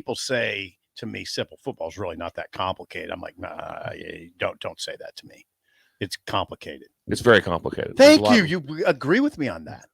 people say to me, simple football is really not that complicated. I'm like, nah, don't say that to me. It's complicated. It's very complicated. Thank you. You agree with me on that.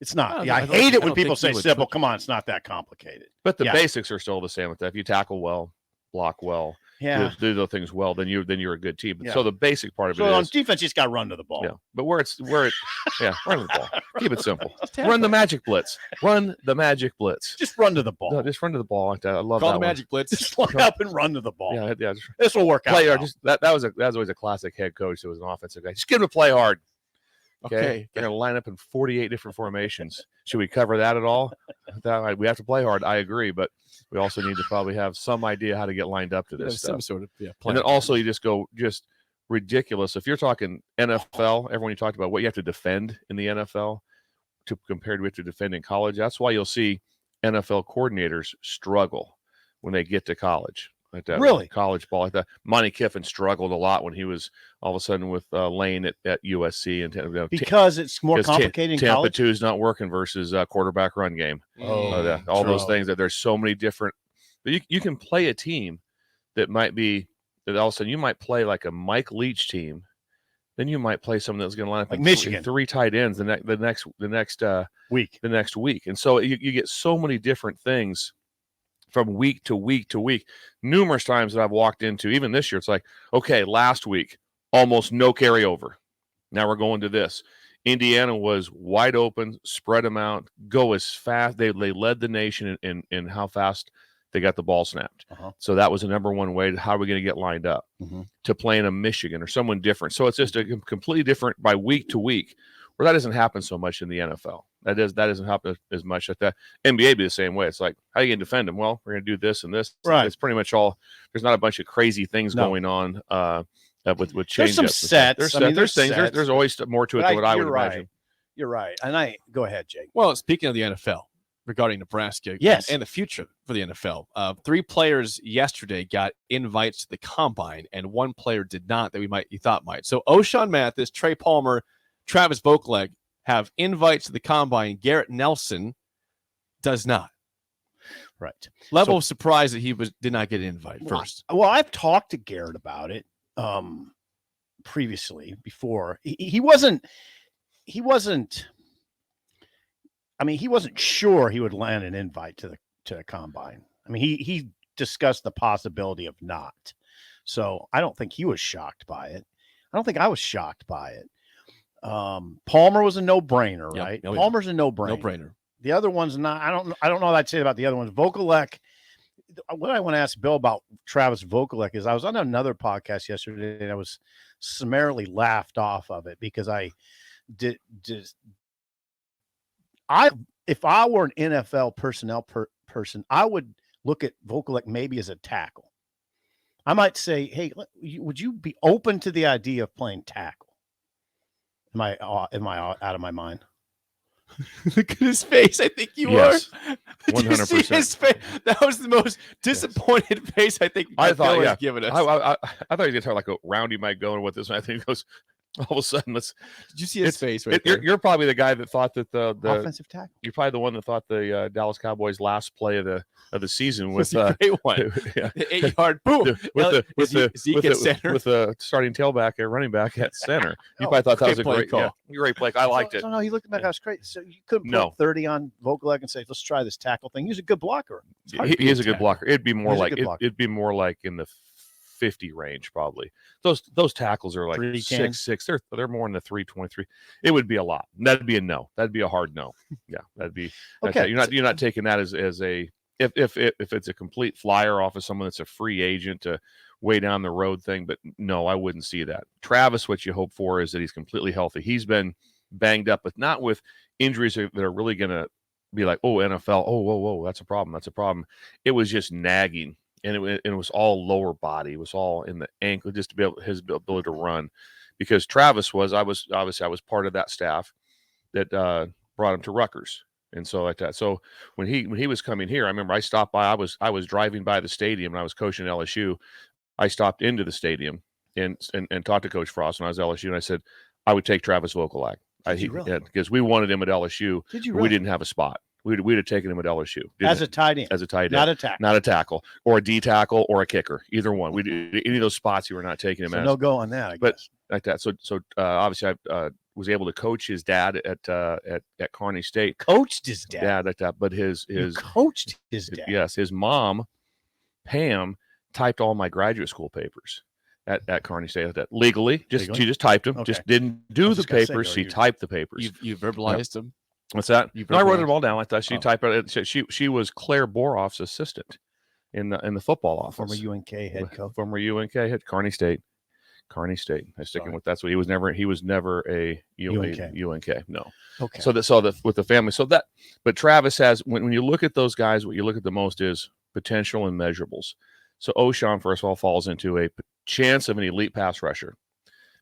It's not. I hate it when people say simple. Come on, it's not that complicated. But the basics are still the same with that. If you tackle well, block well, do those things well, then you're a good team. So the basic part of it is on defense, you just got to run to the ball. Yeah, but run to the ball. Keep it simple. Run the magic blitz. Run the magic blitz. Just run to the ball. No, just run to the ball like that. I love Call that the magic blitz. Just line up and run to the ball. Yeah. This will work out. That was always a classic head coach who was an offensive guy. Just get him to play hard. Okay. They're going to line up in 48 different formations. Should we cover that at all? We have to play hard. I agree, but we also need to probably have some idea how to get lined up to this stuff. Some sort of plan. And then also you just go ridiculous. If you're talking NFL, everyone you talked about what you have to defend in the NFL compared to what you defend in college. That's why you'll see NFL coordinators struggle when they get to college. Like that, really? College ball like that. Monty Kiffin struggled a lot when he was all of a sudden with Lane at USC. And because it's more complicated in Tampa college? 2 is not working versus quarterback run game. All those things that there's so many different. But you can play a team that might be that all of a sudden you might play like a Mike Leach team. Then you might play someone that's going to line up like Michigan, three tight ends the next week. And so you get so many different things from week to week to week. Numerous times that I've walked into, even this year, it's like, okay, last week, almost no carryover. Now we're going to this. Indiana was wide open, spread them out, go as fast. They led the nation in how fast they got the ball snapped. So that was the number one way. How are we going to get lined up to playing a Michigan or someone different? So it's just a completely different by week to week, where that doesn't happen so much in the NFL. That doesn't happen as much at that. NBA be the same way. It's like, how are you going to defend them? Well, we're going to do this and this. Right. It's pretty much all. There's not a bunch of crazy things going on with change. There's some sets. There's things. There's always more to it than what I would imagine. You're right. And go ahead, Jake. Well, speaking of the NFL, regarding Nebraska and the future for the NFL, 3 players yesterday got invites to the combine, and 1 player did not that you thought might. So O'Shawn Mathis, Trey Palmer, Travis Vokalek have invites to the combine. Garrett Nelson does not. Right. Level of surprise that he did not get an invite first. Well, I've talked to Garrett about it previously before. He wasn't I mean, he wasn't sure he would land an invite to the combine. I mean, he discussed the possibility of not. So I don't think he was shocked by it. I don't think I was shocked by it. Palmer was a no-brainer, right? Oh, yeah. Palmer's a no-brainer. No-brainer. The other one's not. I don't know what I'd say about the other ones. Vokalek. What I want to ask Bill about Travis Vokalek is I was on another podcast yesterday and I was summarily laughed off of it because if I were an NFL personnel person, I would look at Vokalek maybe as a tackle. I might say, hey, would you be open to the idea of playing tackle? Am I out of my mind? Look at his face. I think you are. 100%. His face? That was the most disappointed face I think I thought has given us. I thought he was going to talk like a round he might go and what this. And I think he goes, all of a sudden, did you see his face right there? You're probably the guy that thought that the offensive tackle. You're probably the one that thought the Dallas Cowboys' last play of the season was the 8-yard boom with the starting tailback and running back at center. You probably thought that was a great call. Great play. I liked it. No, he looked back. I was great. So you couldn't put 30 on Vokalek and say, let's try this tackle thing. He's a good blocker. He is a good blocker. It'd be more like in the 50 range probably. Those tackles are like 6'6". They're more in the 323. It would be a lot. That'd be a no. That'd be a hard no. Yeah, that'd be okay. You're not taking that as a if it's a complete flyer off of someone that's a free agent to way down the road thing. But no, I wouldn't see that. Travis, what you hope for is that he's completely healthy. He's been banged up, but not with injuries that are really going to be like, oh, NFL, whoa, that's a problem. That's a problem. It was just nagging. And it was all lower body. It was all in the ankle, just to be able his ability to run. Because Travis I was part of that staff that brought him to Rutgers, and so like that. So when he was coming here, I remember I stopped by. I was driving by the stadium, and I was coaching at LSU. I stopped into the stadium and talked to Coach Frost when I was at LSU, and I said I would take Travis Vokalek. Because we wanted him at LSU. Did you really? We didn't have a spot. We'd have taken him at LSU as a tight end, not a tackle, or a D tackle or a kicker. Either one. We any of those spots you were not taking him as. No go on that, I guess. Like that. So obviously I was able to coach his dad at Kearney State. Coached his dad. Yeah, like that. But his coached his dad. Yes, his mom, Pam, typed all my graduate school papers at Kearney State. That legally, she just typed them. Okay. Just didn't do the papers. She typed the papers. You verbalized them. What's that? No, I wrote them all down like that. She typed it. She was Claire Boroff's assistant in the football office. Former UNK head coach. Former UNK head Kearney State. I'm sticking with that. So he was never a UNK. No. Okay. So with the family. But Travis has when you look at those guys, what you look at the most is potential and measurables. So O'Shawn, first of all, falls into a chance of an elite pass rusher.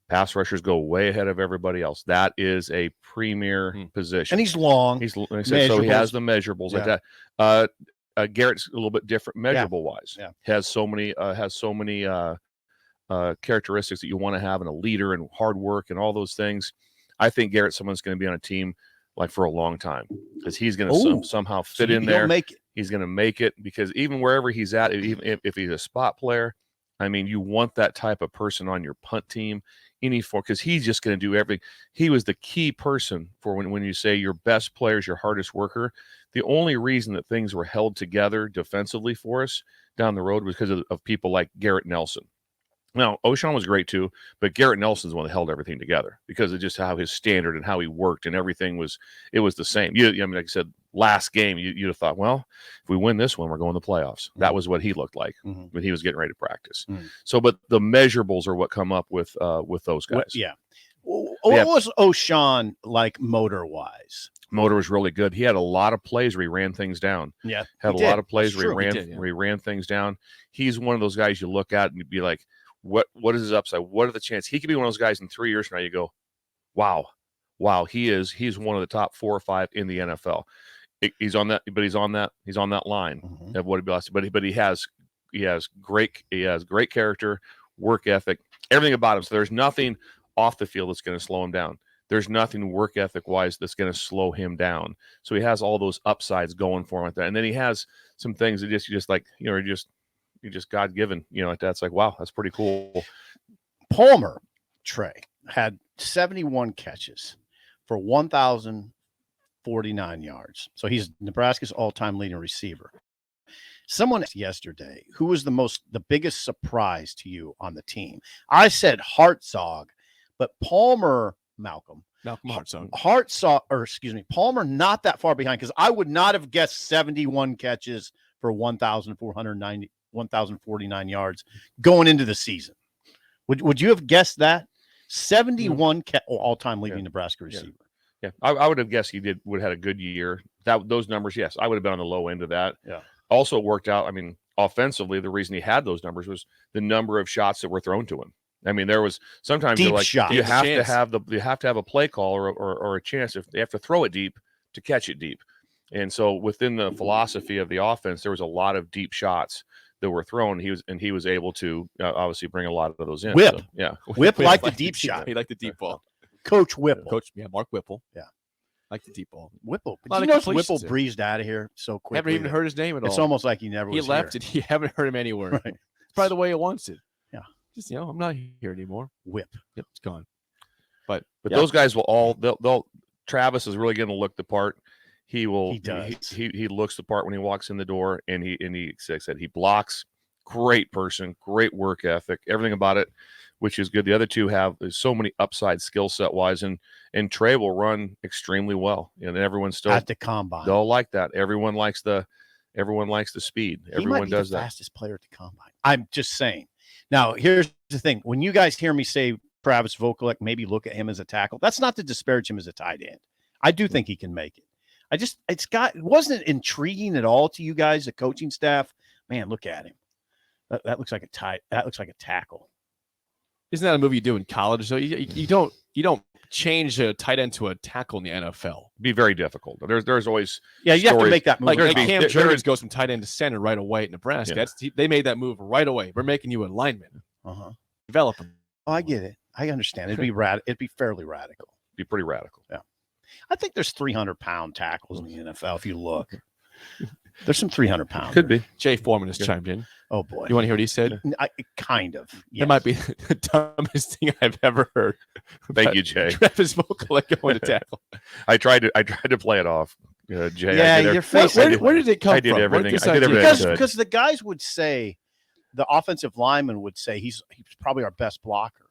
Pass rushers go way ahead of everybody else. That is a premier position. And he's long. So he has the measurables like that. Garrett's a little bit different measurable wise. Yeah. Has so many characteristics that you want to have in a leader and hard work and all those things. I think Garrett's someone's going to be on a team like for a long time because he's going to somehow fit in there. He's going to make it because even wherever he's at, even if he's a spot player, I mean, you want that type of person on your punt team. Because he's just going to do everything. He was the key person for when you say your best player is your hardest worker. The only reason that things were held together defensively for us down the road was because of people like Garrett Nelson. Now, O'Shawn was great too, but Garrett Nelson's the one that held everything together because of just how his standard and how he worked and everything was the same. I mean, like I said, last game, you'd have thought, well, if we win this one, we're going to the playoffs. That was what he looked like when he was getting ready to practice. So, but the measurables are what come up with those guys. What was O'Shawn like motor-wise? Motor was really good. He had a lot of plays where he ran things down. Yeah. Had a lot of plays where he ran things down. He's one of those guys you look at and you'd be like, what is his upside? What are the chances? He could be one of those guys in 3 years from now. You go, wow, he's one of the top 4 or 5 in the NFL. He's on that line of what he'd be last. But he has great character, work ethic, everything about him. So there's nothing off the field that's going to slow him down. There's nothing work ethic wise that's going to slow him down. So he has all those upsides going for him like that. And then he has some things that you're just God given, like that. It's like, wow, that's pretty cool. Palmer, Trey, had 71 catches for 1,049 yards. So he's Nebraska's all-time leading receiver. Someone asked yesterday, who was the biggest surprise to you on the team? I said Hartzog, but Palmer Hartzog. Palmer not that far behind because I would not have guessed 71 catches for 1,049 yards going into the season. Would you have guessed that? 71 all-time leading Nebraska receiver. Yeah, I would have guessed he would have had a good year. Those numbers, yes, I would have been on the low end of that. Yeah. Also worked out. I mean, offensively, the reason he had those numbers was the number of shots that were thrown to him. I mean, there was sometimes deep you're like shot. you have to have a play call or a chance if they have to throw it deep to catch it deep. And so within the philosophy of the offense, there was a lot of deep shots that were thrown. He was able to obviously bring a lot of those in. Whip, so, Whip liked the deep shot. He liked the deep ball. Coach Whipple. Mark Whipple. Yeah. Like the deep ball. Whipple. Did you notice Whipple breezed out of here so quickly? Haven't even heard his name at all. It's almost like he never was He left it. You haven't heard him anywhere. Right. It's probably the way it wants it. Yeah. Just, I'm not here anymore. Whip. Yep, it's gone. But those guys will they'll Travis is really going to look the part. He will. He does. He looks the part when he walks in the door, and he like I said, he blocks. Great person, great work ethic, everything about it, which is good. The other two have so many upside skill set wise, and Trey will run extremely well. And everyone's still at the combine. They'll like that. Everyone likes the speed. Everyone does that. Fastest player at the combine. I'm just saying. Now, here's the thing: when you guys hear me say Travis Vokalek, maybe look at him as a tackle. That's not to disparage him as a tight end. I do think he can make it. It wasn't intriguing at all to you guys, the coaching staff. Man, look at him. That looks like a tackle. Isn't that a move you do in college? So you don't change a tight end to a tackle in the NFL. It'd be very difficult. There's always you have to make that move. Like Cam Jurgens goes from tight end to center right away at Nebraska. Yeah. They made that move right away. We're making you a lineman. Develop him. Oh, I get it. I understand. It'd be fairly radical. Be pretty radical. Yeah. I think there's 300-pound tackles in the NFL. If you look, there's some 300-pound. Could be. Jay Foreman has chimed in. Oh boy, you want to hear what he said? Kind of. Yes. That might be the dumbest thing I've ever heard. Thank you, Jay. Travis Vokolek going to tackle. I tried to play it off. Jay, yeah, your face. Where did it come from? I did everything. I did everything because the guys would say, the offensive lineman would say he's probably our best blocker,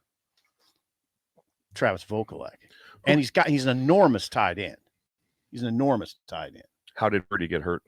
Travis Vokolek, and he's an enormous tight end. He's an enormous tight end. How did Purdy get hurt?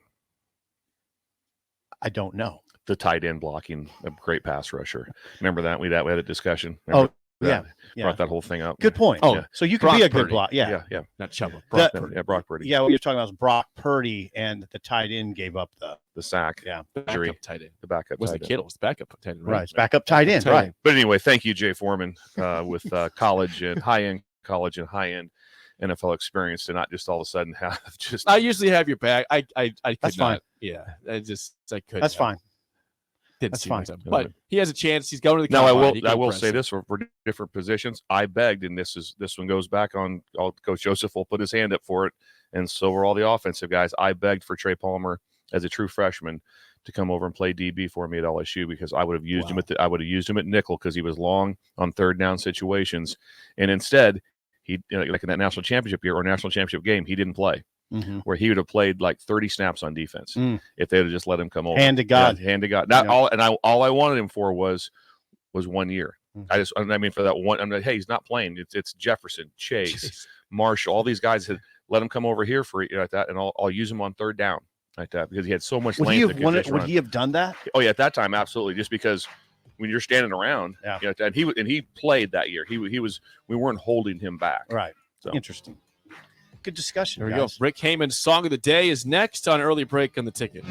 I don't know. The tight end blocking, a great pass rusher. Remember that? We had a discussion. Remember yeah. Brought that whole thing up. Good point. Oh, so you could Brock be a Purdy. good block. Yeah. Not Chuba. Brock Purdy. Yeah, Brock Purdy. Yeah, what you're talking about is Brock Purdy, and the tight end gave up the sack. Yeah. Injury. Tight end. The backup It wasn't tight end. Kittle. It was the backup tight end. Right. It's backup tight end. Right. But anyway, thank you, Jay Foreman, with college and high-end NFL experience to not just all of a sudden have just. I usually have your back. I could That's not. fine. Yeah. I couldn't. That's fine. Didn't That's see fine. myself. But he has a chance. He's going to the Now combine. I will say this for different positions. I begged, and this one goes back on. Coach Joseph will put his hand up for it, and so were all the offensive guys. I begged for Trey Palmer as a true freshman to come over and play DB for me at LSU because I would have used him at nickel because he was long on third down situations, and instead he like in that national championship year or national championship game he didn't play. Mm-hmm. Where he would have played like 30 snaps on defense if they would have just let him come over. Hand to God. Yeah, hand to God. All I wanted him for was 1 year. Mm-hmm. For that one, I'm like, hey, he's not playing. It's Jefferson, Chase, Marshall. All these guys had let him come over here for like that, and I'll use him on third down like that because he had so much length. Would he have done that? Oh yeah, at that time, absolutely. Just because when you're standing around, and he played that year. We weren't holding him back. Right. So. Interesting. Good discussion. There we go. Rick Heyman's Song of the Day is next on Early Break on the Ticket.